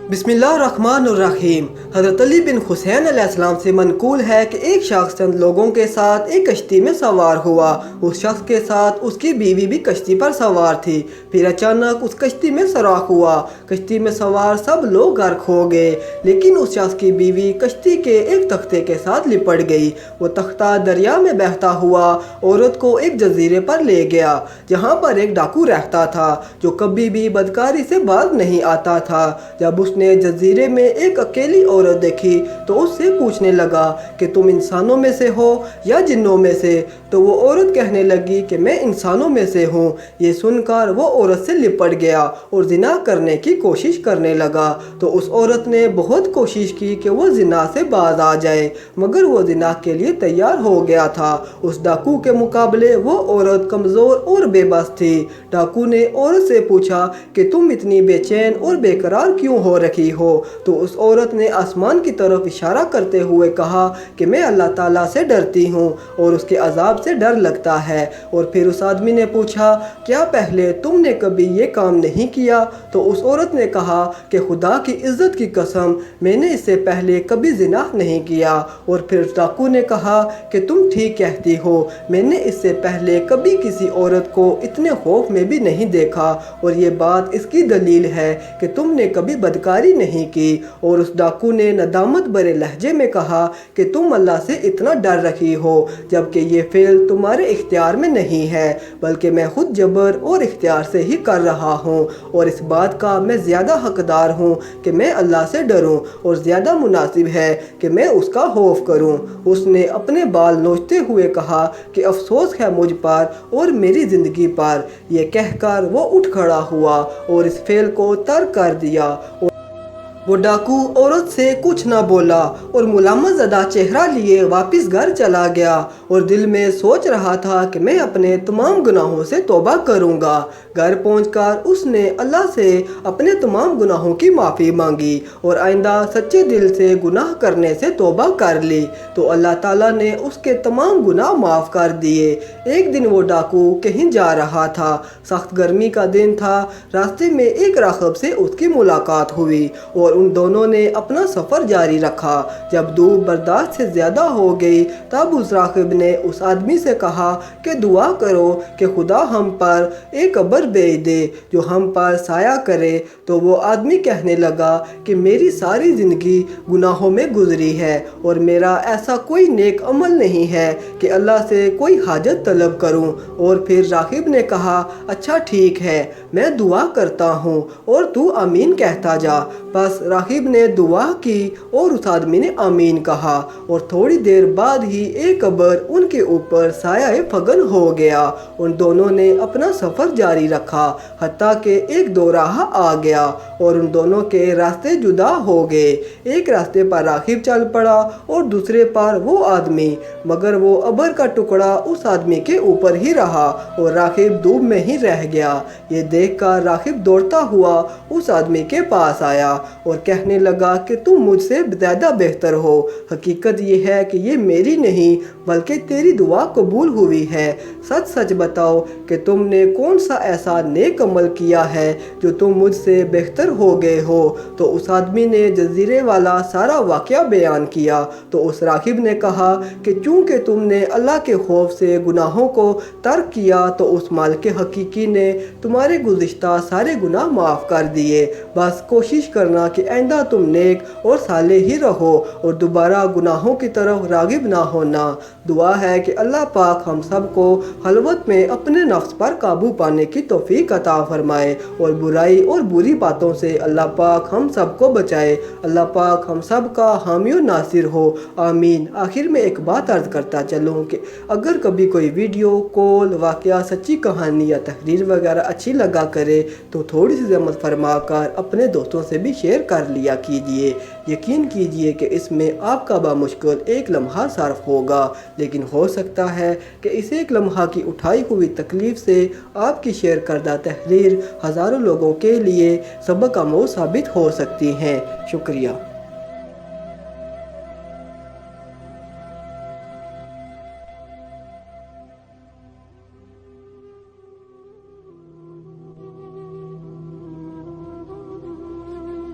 बिस्मिल्लाहिर्रहमानिर्रहीम। हज़रत अली बिन हुसैन अलैहिस्सलाम से मनकूल है कि एक शख्स चंद लोगों के साथ एक कश्ती में सवार हुआ। उस शख्स के साथ उसकी बीवी भी कश्ती पर सवार थी। फिर अचानक उस कश्ती में सुराख हुआ। कश्ती में सवार सब लोग गर्क हो गए, लेकिन उस शख्स की बीवी कश्ती के एक तख्ते के साथ लिपट गई। वो तख्ता दरिया में बहता हुआ औरत को एक जजीरे पर ले गया, जहाँ पर एक डाकू रहता था जो कभी भी बदकारी से बाज नहीं आता था। जब उसने जजीरे में एक अकेली औरत देखी तो उससे पूछने लगा कि तुम इंसानों में से हो या जिन्नों में से। तो वो औरत कहने लगी कि मैं इंसानों में से हूँ। ये सुनकर वो औरत से लिपट गया और जिना करने की कोशिश करने लगा। तो उस औरत ने बहुत कोशिश की कि वो जिना से बाज आ जाए, मगर वो जिना के लिए तैयार हो गया था। उस डाकू के मुकाबले वो औरत कमज़ोर और बेबस थी। डाकू ने औरत से पूछा कि तुम इतनी बेचैन और बेकरार क्यों हो रखी हो? तो उस औरत ने आसमान की तरफ इशारा करते हुए कहा कि मैं अल्लाह ताला से डरती हूँ और उसके अजाब से डर लगता है। और फिर उस आदमी ने पूछा, क्या पहले तुमने कभी ये काम नहीं किया? तो उस औरत ने कहा कि खुदा की इज़्ज़त की कसम, मैंने इससे पहले कभी ज़िना नहीं किया। और फिर डाकू ने कहा कि तुम ठीक कहती हो, मैंने इससे पहले कभी किसी औरत को इतने खौफ में भी नहीं देखा, और ये बात इसकी दलील है कि तुमने कभी बदकारी नहीं की। और उस डाकू ने नदामत भरे लहजे में कहा कि तुम अल्लाह से इतना डर रही हो, जबकि ये फेल तुम्हारे इख्तियार में नहीं है, बल्कि मैं खुद जबर और इख्तियार से ही कर रहा हूँ। और इस बात का मैं ज़्यादा हकदार हूँ कि मैं अल्लाह से डरूँ, और ज़्यादा मुनासिब है कि मैं उसका खौफ करूँ। उसने अपने बाल नोचते हुए कहा कि अफसोस है मुझ पर और मेरी ज़िंदगी पर। यह कहकर वो उठ खड़ा हुआ और इस फेल को तर्क कर दिया। वो डाकू औरत से कुछ ना बोला और मुलामत ज़दा चेहरा लिए वापस घर चला गया और दिल में सोच रहा था कि मैं अपने तमाम गुनाहों से तौबा करूँगा। घर पहुंचकर उसने अल्लाह से अपने तमाम गुनाहों की माफ़ी मांगी और आइंदा सच्चे दिल से गुनाह करने से तौबा कर ली। तो अल्लाह ताला ने उसके तमाम गुनाह माफ़ कर दिए। एक दिन वो डाकू कहीं जा रहा था। सख्त गर्मी का दिन था। रास्ते में एक राहब से उसकी मुलाकात हुई और उन दोनों ने अपना सफ़र जारी रखा। जब धूप बर्दाश्त से ज़्यादा हो गई, तब उस राहब ने उस आदमी से कहा कि दुआ करो कि खुदा हम पर एक अबर भेज दे जो हम पर साया करे। तो वो आदमी कहने लगा कि मेरी सारी ज़िंदगी गुनाहों में गुजरी है और मेरा ऐसा कोई नेक अमल नहीं है कि अल्लाह से कोई हाजत तलब करूं। और फिर राहब ने कहा, अच्छा ठीक है, मैं दुआ करता हूं और तू आमीन कहता जा। बस राहब ने दुआ की और उस आदमी ने आमीन कहा, और थोड़ी देर बाद ही एक अबर उनके ऊपर साया फगन हो गया। उन दोनों ने अपना सफ़र जारी रखा हत्ता कि एक दोराहा आ गया और उन दोनों के रास्ते जुदा हो गए। एक रास्ते पर राहब चल पड़ा और दूसरे पर वो आदमी, मगर वो अबर का टुकड़ा उस आदमी के ऊपर ही रहा और राहब धूप में ही रह गया। ये देखकर राहब दौड़ता हुआ उस आदमी के पास आया और कहने लगा कि तुम मुझसे ज़्यादा बेहतर हो। हकीकत ये है कि ये मेरी नहीं बल्कि तेरी दुआ कबूल हुई है। सच सच बताओ कि तुमने कौन सा ऐसा नेक अमल किया है जो तुम मुझसे बेहतर हो गए हो। तो उस आदमी ने जजीरे वाला सारा वाक़या बयान किया। तो उस राहब ने कहा कि चूँकि तुमने अल्लाह के खौफ से गुनाहों को तर्क किया, तो उस मालिक हकीकी ने तुम्हारे गुज़िश्ता सारे गुनाह माफ़ कर दिए। बस कोशिश करना कि आइंदा तुम नेक और साले ही रहो और दोबारा गुनाहों की तरफ रागिब ना होना। दुआ है कि अल्लाह पाक हम सब को खलवत में अपने नफ्स पर काबू पाने की तौफीक अता फरमाए और बुराई और बुरी बातों से अल्लाह पाक हम सब को बचाए। अल्लाह पाक हम सब का हामी और नासिर हो, आमीन। आखिर में एक बात अर्ज़ करता चलूँ कि अगर कभी कोई वीडियो, कॉल, वाक़या, सच्ची कहानी या तहरीर वगैरह अच्छी लगा करे तो थोड़ी सी ज़हमत फरमा कर अपने दोस्तों से भी शेयर कर लिया कीजिए। यकीन कीजिए कि इसमें आपका बामुश्किल एक लम्हा सर्फ होगा, लेकिन हो सकता है कि इस एक लम्हा की उठाई हुई तकलीफ़ से आपकी शेयर करदा तहरीर हज़ारों लोगों के लिए सबक आमोज़ साबित हो सकती हैं। शुक्रिया।